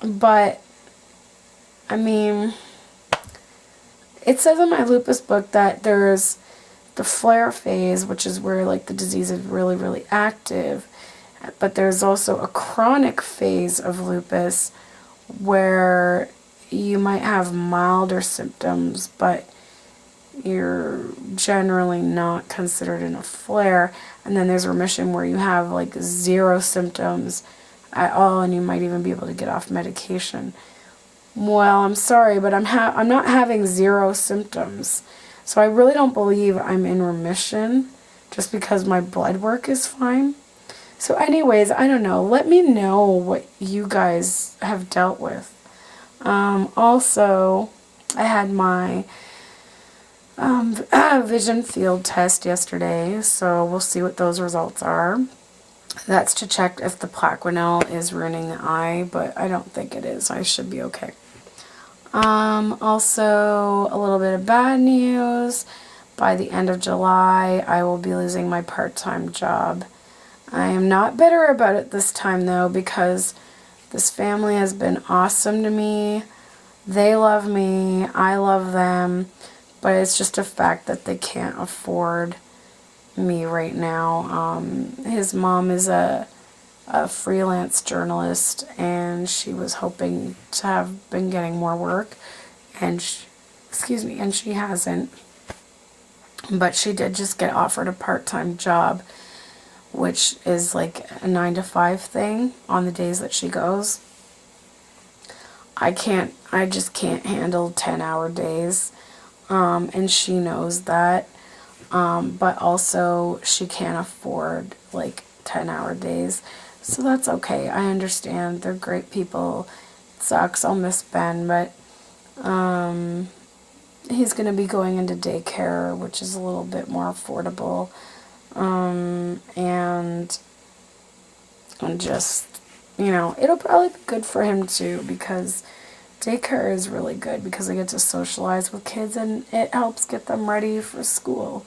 But, I mean, it says in my lupus book that there's the flare phase, which is where like the disease is really, really active. But there's also a chronic phase of lupus where you might have milder symptoms, but you're generally not considered in a flare. And then there's remission where you have like zero symptoms at all, and you might even be able to get off medication. Well, I'm sorry, but I'm not having zero symptoms. So I really don't believe I'm in remission just because my blood work is fine. So anyways, I don't know. Let me know what you guys have dealt with. Also, I had my vision field test yesterday, so we'll see what those results are. That's to check if the Plaquenil is ruining the eye, but I don't think it is. I should be okay. Also, a little bit of bad news. By the end of July, I will be losing my part-time job. I am not bitter about it this time, though, because this family has been awesome to me. They love me. I love them. But it's just a fact that they can't afford me right now. His mom is a freelance journalist, and she was hoping to have been getting more work, and she hasn't. But she did just get offered a part-time job, which is like a 9 to 5 thing on the days that she goes. I just can't handle 10-hour days, and she knows that. But also she can't afford like 10-hour days. So that's okay. I understand. They're great people. It sucks. I'll miss Ben, but he's going to be going into daycare, which is a little bit more affordable. And just, it'll probably be good for him too, because daycare is really good because I get to socialize with kids and it helps get them ready for school.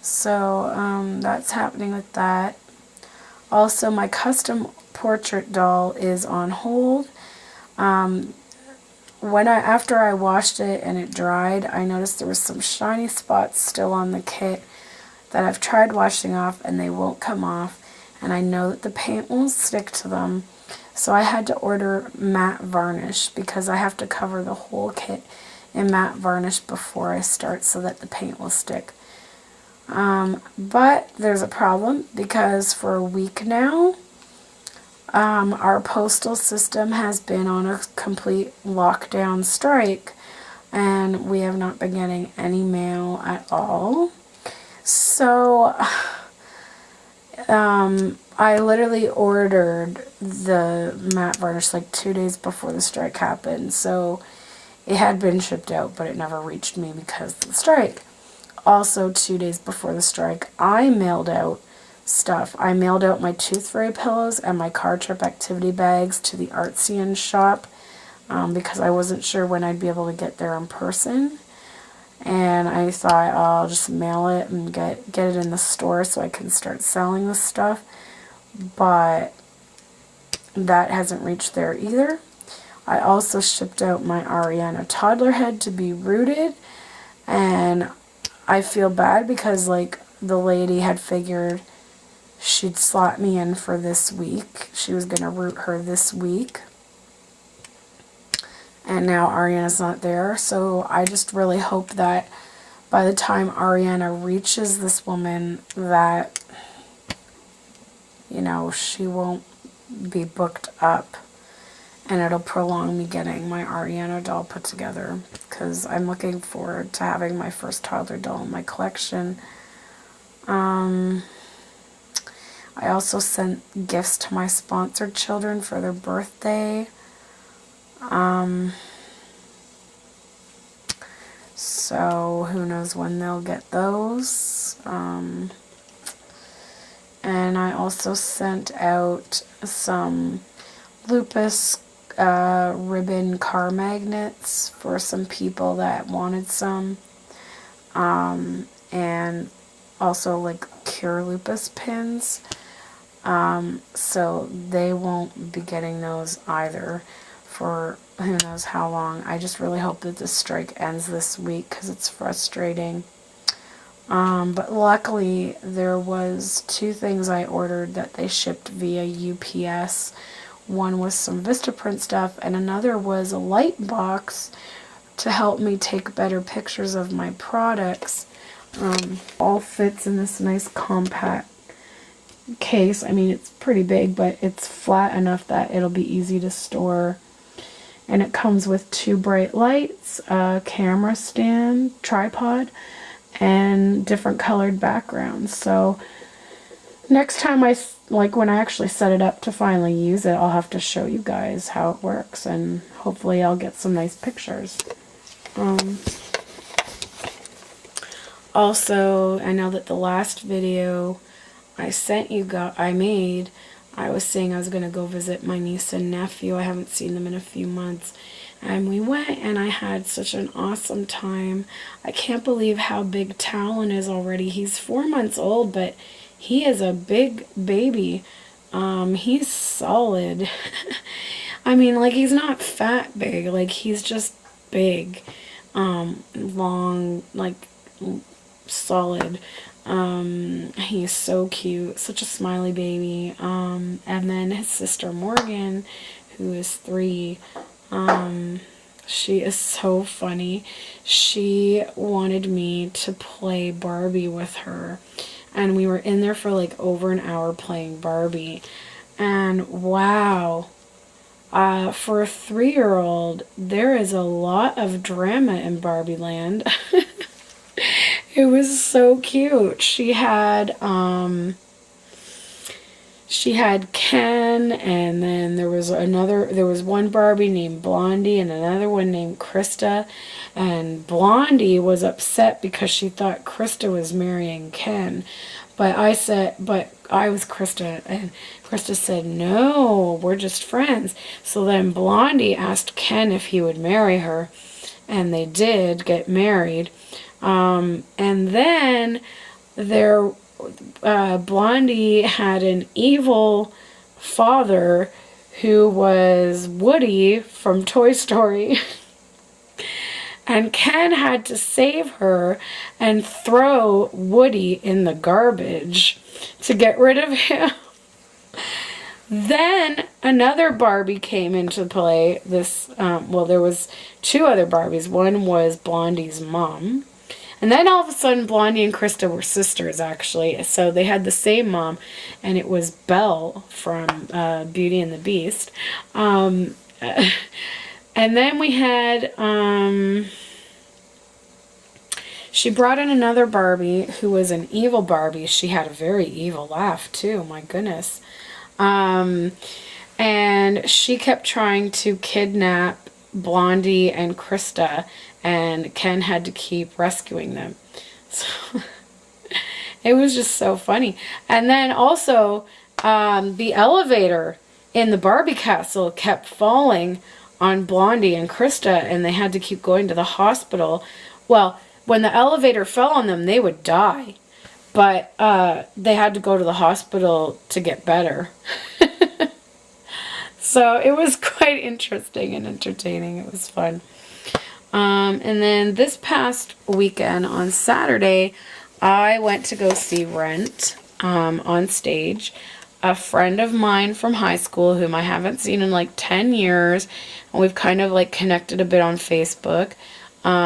So that's happening with that. Also, my custom portrait doll is on hold. After I washed it and it dried, I noticed there was some shiny spots still on the kit that I've tried washing off and they won't come off, and I know that the paint won't stick to them. So I had to order matte varnish because I have to cover the whole kit in matte varnish before I start so that the paint will stick. But there's a problem because for a week now, our postal system has been on a complete lockdown strike, and we have not been getting any mail at all. So, I literally ordered the matte varnish like 2 days before the strike happened, so it had been shipped out, but it never reached me because of the strike. Also, 2 days before the strike, I mailed out stuff. I mailed out my Tooth Fairy pillows and my car trip activity bags to the Artsian shop because I wasn't sure when I'd be able to get there in person. And I thought, I'll just mail it and get it in the store so I can start selling this stuff. But that hasn't reached there either. I also shipped out my Ariana toddler head to be rooted, and I feel bad because like the lady had figured she'd slot me in for this week. She was going to root her this week. And now Ariana's not there, so I just really hope that by the time Ariana reaches this woman that, she won't be booked up, and it'll prolong me getting my Ariana doll put together, because I'm looking forward to having my first toddler doll in my collection. I also sent gifts to my sponsored children for their birthday. So who knows when they'll get those. And I also sent out some Lupus ribbon car magnets for some people that wanted some. And also like Cure Lupus pins. So they won't be getting those either. for who knows how long. I just really hope that this strike ends this week because it's frustrating. But luckily there was 2 things I ordered that they shipped via UPS. One was some Vistaprint stuff and another was a light box to help me take better pictures of my products. All fits in this nice compact case. I mean, it's pretty big, but it's flat enough that it'll be easy to store. And it comes with 2 bright lights, a camera stand, tripod, and different colored backgrounds. So next time when I actually set it up to finally use it, I'll have to show you guys how it works, and hopefully I'll get some nice pictures. Also, I know that the last video I sent you I was saying I was going to go visit my niece and nephew. I haven't seen them in a few months. And we went and I had such an awesome time. I can't believe how big Talon is already. He's 4 months old, but he is a big baby. He's solid. I mean, like, he's not fat big. Like, he's just big. Long, like, solid. He's so cute, such a smiley baby. And then his sister Morgan, who is 3, she is so funny. She wanted me to play Barbie with her, and we were in there for like over an hour playing Barbie. And wow, for a 3-year-old, there is a lot of drama in Barbie Land. It was so cute. She had Ken, and then there was one Barbie named Blondie and another one named Krista. And Blondie was upset because she thought Krista was marrying Ken. But I was Krista, and Krista said, no, we're just friends. So then Blondie asked Ken if he would marry her, and they did get married. And then Blondie had an evil father who was Woody from Toy Story. And Ken had to save her and throw Woody in the garbage to get rid of him. Then another Barbie came into play. There was 2 other Barbies. One was Blondie's mom. And then all of a sudden, Blondie and Krista were sisters, actually. So they had the same mom, and it was Belle from Beauty and the Beast. And then we had, she brought in another Barbie who was an evil Barbie. She had a very evil laugh, too. My goodness. And she kept trying to kidnap Blondie and Krista, and Ken had to keep rescuing them. So it was just so funny. And then also, the elevator in the Barbie castle kept falling on Blondie and Krista, and they had to keep going to the hospital. Well, when the elevator fell on them, they would die. But they had to go to the hospital to get better. So it was quite interesting and entertaining. It was fun. And then this past weekend on Saturday, I went to go see Rent on stage. A friend of mine from high school whom I haven't seen in like 10 years, and we've kind of like connected a bit on Facebook.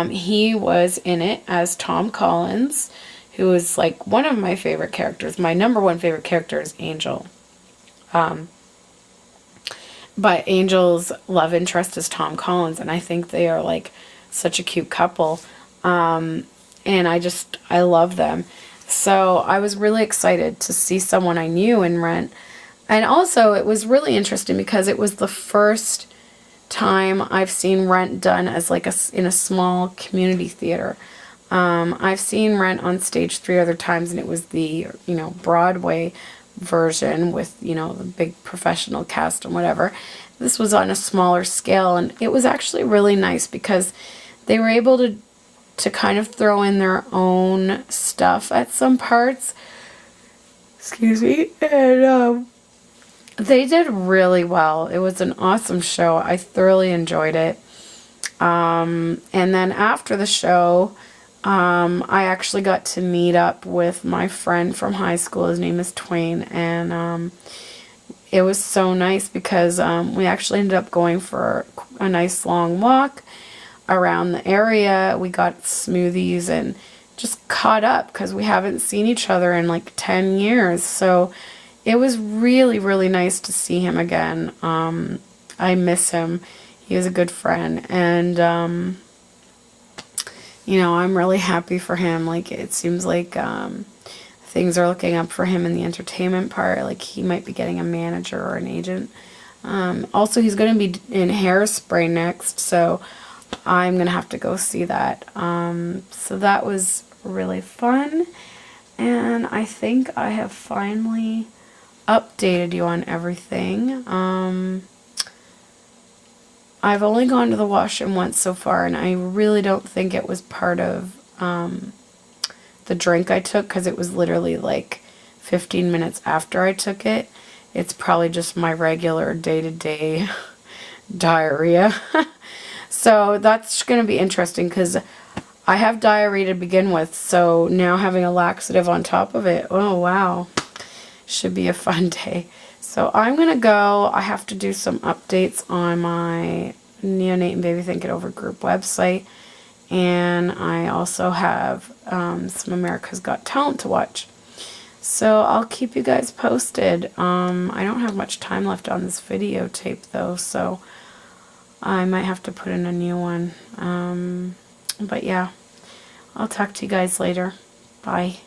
He was in it as Tom Collins, who is like one of my favorite characters. My #1 favorite character is Angel. But Angel's love interest is Tom Collins, and I think they are like such a cute couple. And I love them. So I was really excited to see someone I knew in Rent. And also it was really interesting because it was the first time I've seen Rent done as like in a small community theater. I've seen Rent on stage 3 other times, and it was the, Broadway version with, the big professional cast and whatever. This was on a smaller scale, and it was actually really nice because they were able to kind of throw in their own stuff at some parts. Excuse me. And They did really well. It was an awesome show. I thoroughly enjoyed it. And then after the show, I actually got to meet up with my friend from high school. His name is Twain, and it was so nice because we actually ended up going for a nice long walk around the area. We got smoothies and just caught up because we haven't seen each other in like 10 years. So it was really, really nice to see him again. I miss him. He was a good friend, and you know, I'm really happy for him. Like, it seems like things are looking up for him in the entertainment part. Like, he might be getting a manager or an agent. Also, he's going to be in Hairspray next, so I'm going to have to go see that. So that was really fun, and I think I have finally updated you on everything. I've only gone to the washroom once so far, and I really don't think it was part of the drink I took, because it was literally like 15 minutes after I took it. It's probably just my regular day-to-day diarrhea. So that's going to be interesting, because I have diarrhea to begin with, so now having a laxative on top of it, oh wow, should be a fun day. So I'm going to go. I have to do some updates on my Neonate and Baby Think It Over group website. And I also have some America's Got Talent to watch. So I'll keep you guys posted. I don't have much time left on this videotape though, so I might have to put in a new one. But yeah, I'll talk to you guys later. Bye.